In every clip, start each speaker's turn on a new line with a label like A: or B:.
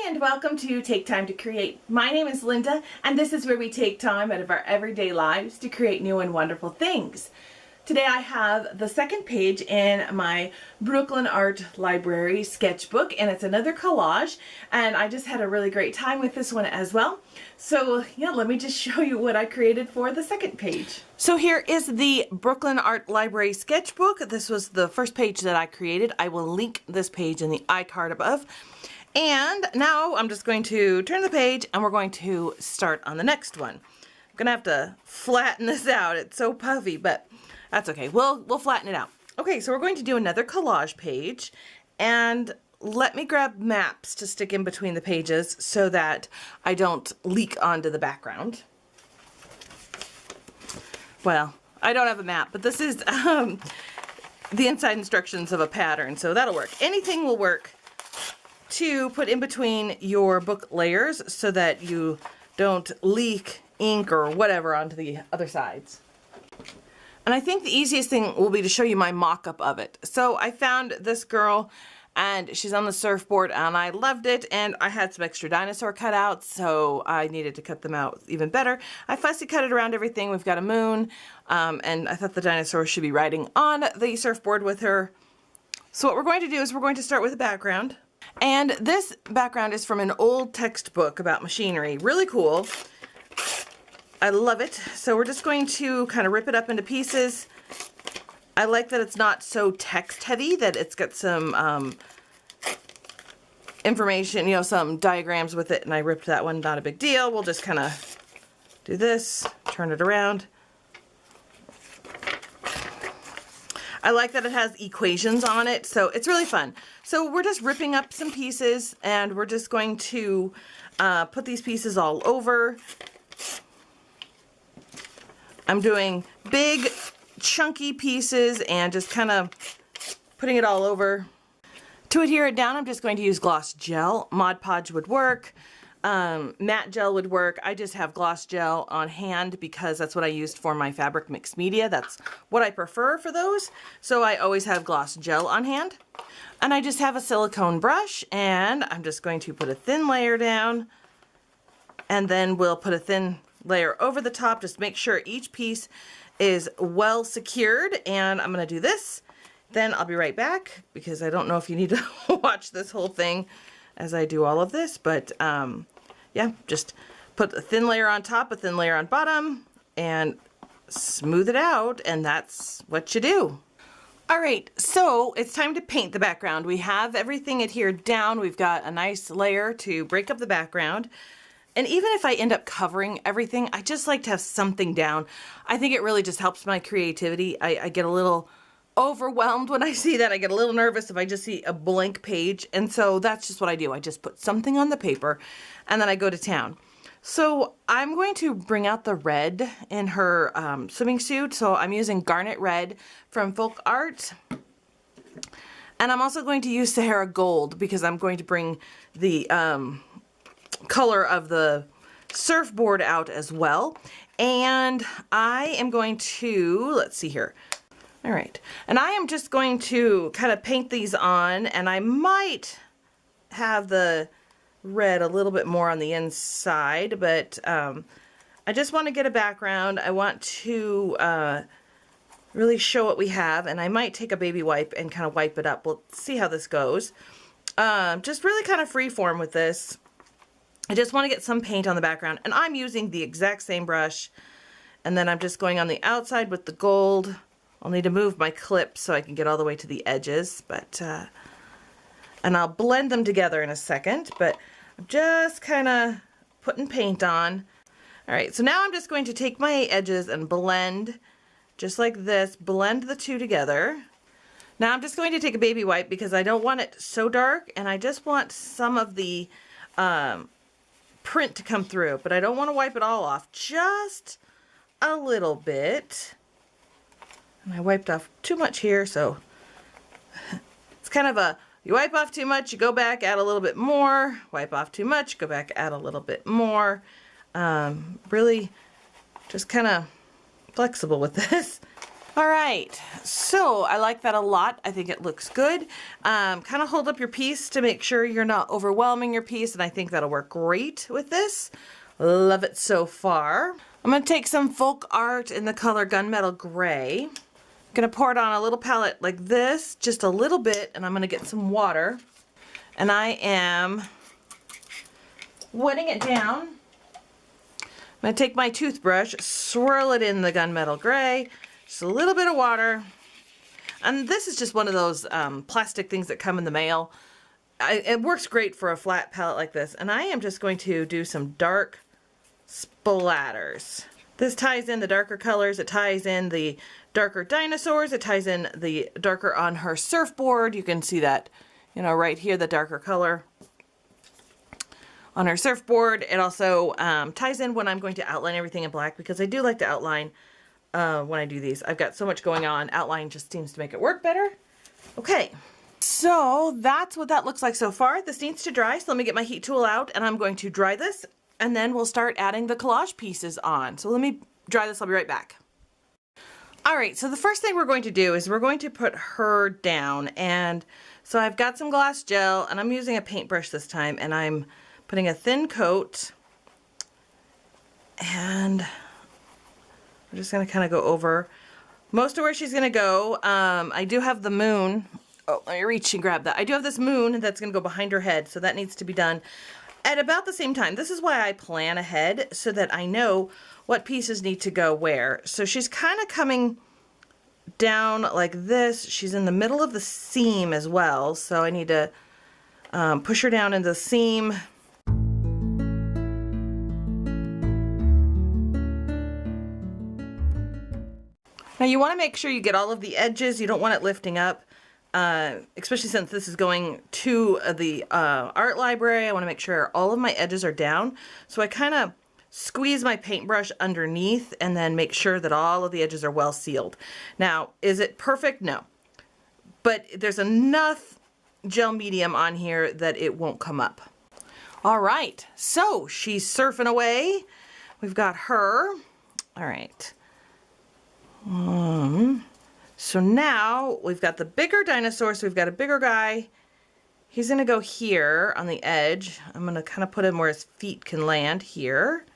A: Hi and welcome to Take Time to Create. My name is Linda and this is where we take time out of our everyday lives to create new and wonderful things. Today I have the second page in my Brooklyn Art Library sketchbook, and it's another collage, and I just had a really great time with this one as well. So yeah, let me just show you what I created for the second page. So here is the Brooklyn Art Library sketchbook. This was the first page that I created. I will link this page in the iCard above. And now I'm just going to turn the page and we're going to start on the next one. I'm gonna have to flatten this out. It's so puffy, but that's okay. We'll flatten it out. Okay, so we're going to do another collage page, and let me grab maps to stick in between the pages so that I don't leak onto the background. Well, I don't have a map, but this is the inside instructions of a pattern, so that'll work. Anything will work to put in between your book layers so that you don't leak ink or whatever onto the other sides. And I think the easiest thing will be to show you my mock-up of it. So I found this girl and she's on the surfboard and I loved it, and I had some extra dinosaur cutouts, so I needed to cut them out even better. I fussy cut it around everything. We've got a moon, and I thought the dinosaur should be riding on the surfboard with her. So what we're going to do is we're going to start with a background. And this background is from an old textbook about machinery. Really cool. I love it. So we're just going to kind of rip it up into pieces. I like that it's not so text heavy, that it's got some information, you know, some diagrams with it, and I ripped that one, not a big deal. We'll just kind of do this, turn it around. I like that it has equations on it, so it's really fun. So we're just ripping up some pieces, and we're just going to put these pieces all over. I'm doing big, chunky pieces and just kind of putting it all over. To adhere it down, I'm just going to use gloss gel. Mod Podge would work. Matte gel would work. I just have gloss gel on hand because that's what I used for my fabric mixed media. That's what I prefer for those. So I always have gloss gel on hand. And I just have a silicone brush, and I'm just going to put a thin layer down, and then we'll put a thin layer over the top. Just make sure each piece is well secured, and I'm going to do this. Then I'll be right back because I don't know if you need to watch this whole thing as I do all of this, but yeah, just put a thin layer on top, a thin layer on bottom, and smooth it out, and that's what you do. All right, so it's time to paint the background. We have everything adhered down. We've got a nice layer to break up the background. And even if I end up covering everything, I just like to have something down. I think it really just helps my creativity. I get a little overwhelmed when I see that. I get a little nervous if I just see a blank page, and so that's just what I do. I just put something on the paper and then I go to town. So I'm going to bring out the red in her swimming suit. So I'm using Garnet Red from Folk Art, and I'm also going to use Sahara Gold because I'm going to bring the color of the surfboard out as well. And I am going to, let's see here. All right, and I am just going to kind of paint these on, and I might have the red a little bit more on the inside, but I just want to get a background. I want to really show what we have, and I might take a baby wipe and kind of wipe it up. We'll see how this goes. Just really kind of free form with this. I just want to get some paint on the background, and I'm using the exact same brush, and then I'm just going on the outside with the gold. I'll need to move my clip so I can get all the way to the edges, but and I'll blend them together in a second, but I'm just kind of putting paint on. All right, so now I'm just going to take my edges and blend just like this, blend the two together. Now I'm just going to take a baby wipe because I don't want it so dark, and I just want some of the print to come through, but I don't want to wipe it all off, just a little bit. And I wiped off too much here, so it's kind of a, you wipe off too much, you go back, add a little bit more, wipe off too much, go back, add a little bit more. Really just kind of flexible with this. All right, so I like that a lot. I think it looks good. Kind of hold up your piece to make sure you're not overwhelming your piece, and I think that'll work great with this. Love it so far. I'm gonna take some folk art in the color Gunmetal Gray. I'm gonna pour it on a little palette like this, just a little bit, and I'm gonna get some water. And I am wetting it down. I'm gonna take my toothbrush, swirl it in the Gunmetal Gray, just a little bit of water. And this is just one of those plastic things that come in the mail. It works great for a flat palette like this. And I am just going to do some dark splatters. This ties in the darker colors. It ties in the darker dinosaurs. It ties in the darker on her surfboard. You can see that, you know, right here, the darker color on her surfboard. It also ties in when I'm going to outline everything in black, because I do like to outline when I do these. I've got so much going on. Outline just seems to make it work better. Okay, so that's what that looks like so far. This needs to dry, so let me get my heat tool out, and I'm going to dry this, and then we'll start adding the collage pieces on. So let me dry this. I'll be right back. All right, so the first thing we're going to do is we're going to put her down. And so I've got some glass gel, and I'm using a paintbrush this time, and I'm putting a thin coat, and I'm just going to kind of go over most of where she's going to go. I do have the moon. Oh, let me reach and grab that. I do have this moon that's going to go behind her head, so that needs to be done at about the same time. This is why I plan ahead, so that I know what pieces need to go where. So she's kind of coming down like this. She's in the middle of the seam as well, so I need to push her down into the seam. Now you want to make sure you get all of the edges. You don't want it lifting up, especially since this is going to the art library. I want to make sure all of my edges are down. So I kind of squeeze my paintbrush underneath and then make sure that all of the edges are well sealed. Now, is it perfect? No. But there's enough gel medium on here that it won't come up. All right, so she's surfing away. We've got her. All right. So now we've got the bigger dinosaur, so we've got a bigger guy. He's gonna go here on the edge. I'm gonna kind of put him where his feet can land here.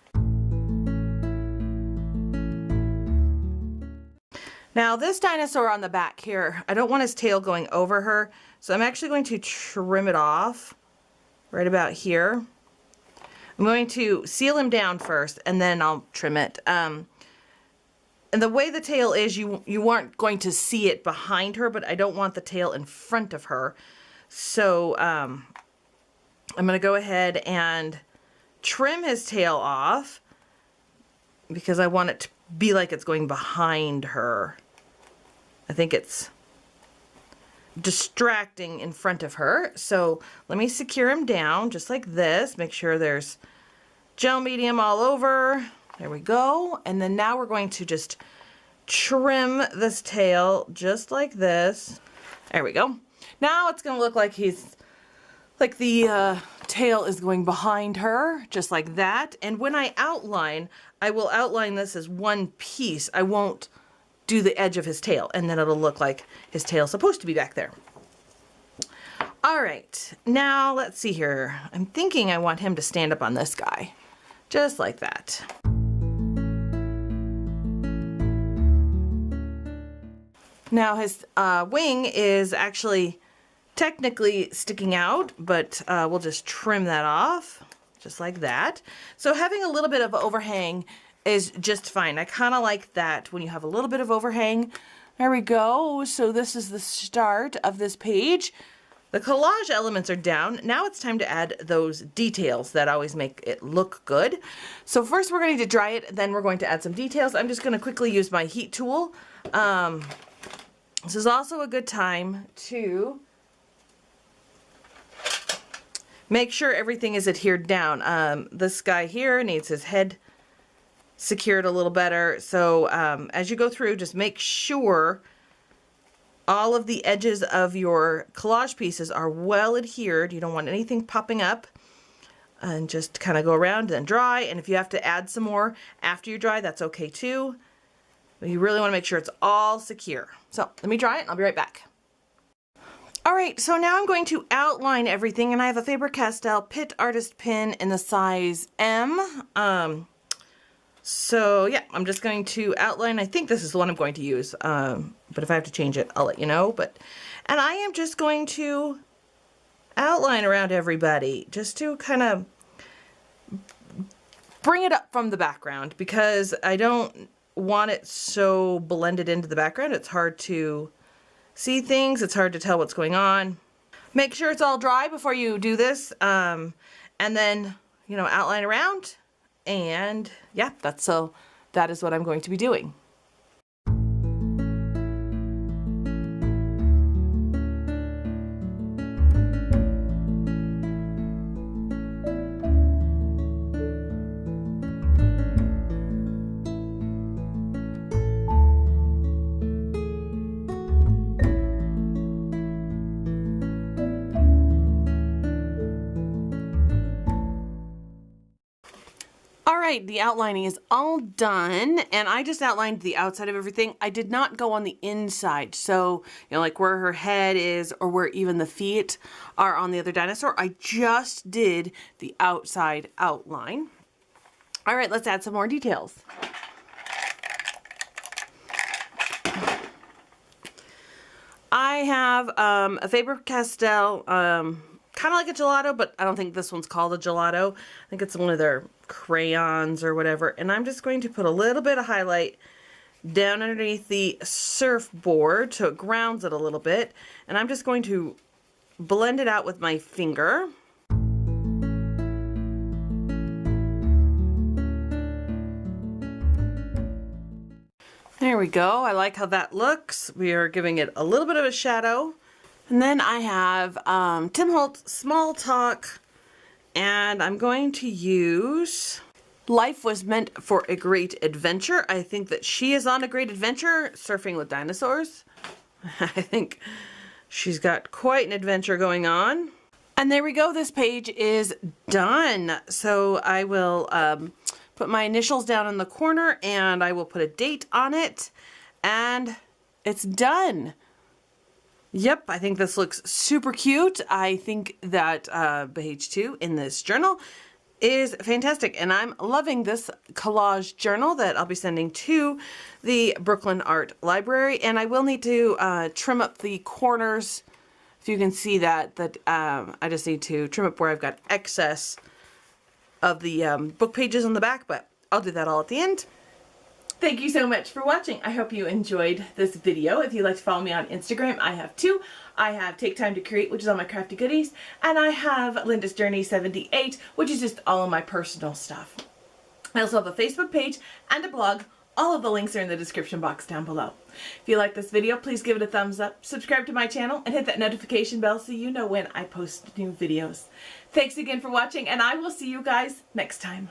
A: Now this dinosaur on the back here, I don't want his tail going over her, so I'm actually going to trim it off right about here. I'm going to seal him down first, and then I'll trim it. And the way the tail is, you aren't going to see it behind her, but I don't want the tail in front of her. So I'm going to go ahead and trim his tail off, because I want it to be like it's going behind her. I think it's distracting in front of her. So let me secure him down just like this. Make sure there's gel medium all over. There we go. And then now we're going to just trim this tail just like this. There we go. Now it's going to look like the tail is going behind her, just like that. And when I outline, I will outline this as one piece. I won't do the edge of his tail, and then it'll look like his tail's supposed to be back there. All right, now let's see here. I'm thinking I want him to stand up on this guy, just like that. Now his wing is actually technically sticking out, but we'll just trim that off, just like that. So having a little bit of overhang is just fine. I kind of like that when you have a little bit of overhang. There we go. So this is the start of this page. The collage elements are down. Now it's time to add those details that always make it look good. So first we're going to dry it, then we're going to add some details. I'm just going to quickly use my heat tool. This is also a good time to make sure everything is adhered down. This guy here needs his head secured a little better. So as you go through, just make sure all of the edges of your collage pieces are well adhered. You don't want anything popping up. And just kind of go around and dry. And if you have to add some more after you dry, that's okay too. But you really want to make sure it's all secure. So let me dry it and I'll be right back. All right, so now I'm going to outline everything, and I have a Faber-Castell Pitt Artist Pin in the size M. So yeah, I'm just going to outline. I think this is the one I'm going to use, but if I have to change it, I'll let you know. And I am just going to outline around everybody, just to kind of bring it up from the background, because I don't want it so blended into the background. It's hard to see things. It's hard to tell what's going on. Make sure it's all dry before you do this, and then, you know, outline around. And yeah, that is what I'm going to be doing. Alright, the outlining is all done, and I just outlined the outside of everything. I did not go on the inside, so, you know, like where her head is or where even the feet are on the other dinosaur. I just did the outside outline. Alright, let's add some more details. I have a Faber-Castell, kind of like a gelato, but I don't think this one's called a gelato. I think it's one of their crayons or whatever. And I'm just going to put a little bit of highlight down underneath the surfboard so it grounds it a little bit. And I'm just going to blend it out with my finger. There we go. I like how that looks. We are giving it a little bit of a shadow. And then I have Tim Holtz Small Talk, and I'm going to use Life Was Meant for a Great Adventure. I think that she is on a great adventure surfing with dinosaurs. I think she's got quite an adventure going on. And there we go. This page is done. So I will put my initials down in the corner, and I will put a date on it, and it's done. Yep, I think this looks super cute. I think that page 2 in this journal is fantastic, and I'm loving this collage journal that I'll be sending to the Brooklyn Art Library. And I will need to trim up the corners. If you can see that I just need to trim up where I've got excess of the book pages on the back, but I'll do that all at the end. Thank you so much for watching. I hope you enjoyed this video. If you'd like to follow me on Instagram, I have 2. I have Take Time to Create, which is all my crafty goodies, and I have Linda's Journey 78, which is just all of my personal stuff. I also have a Facebook page and a blog. All of the links are in the description box down below. If you like this video, please give it a thumbs up, subscribe to my channel, and hit that notification bell so you know when I post new videos. Thanks again for watching, and I will see you guys next time.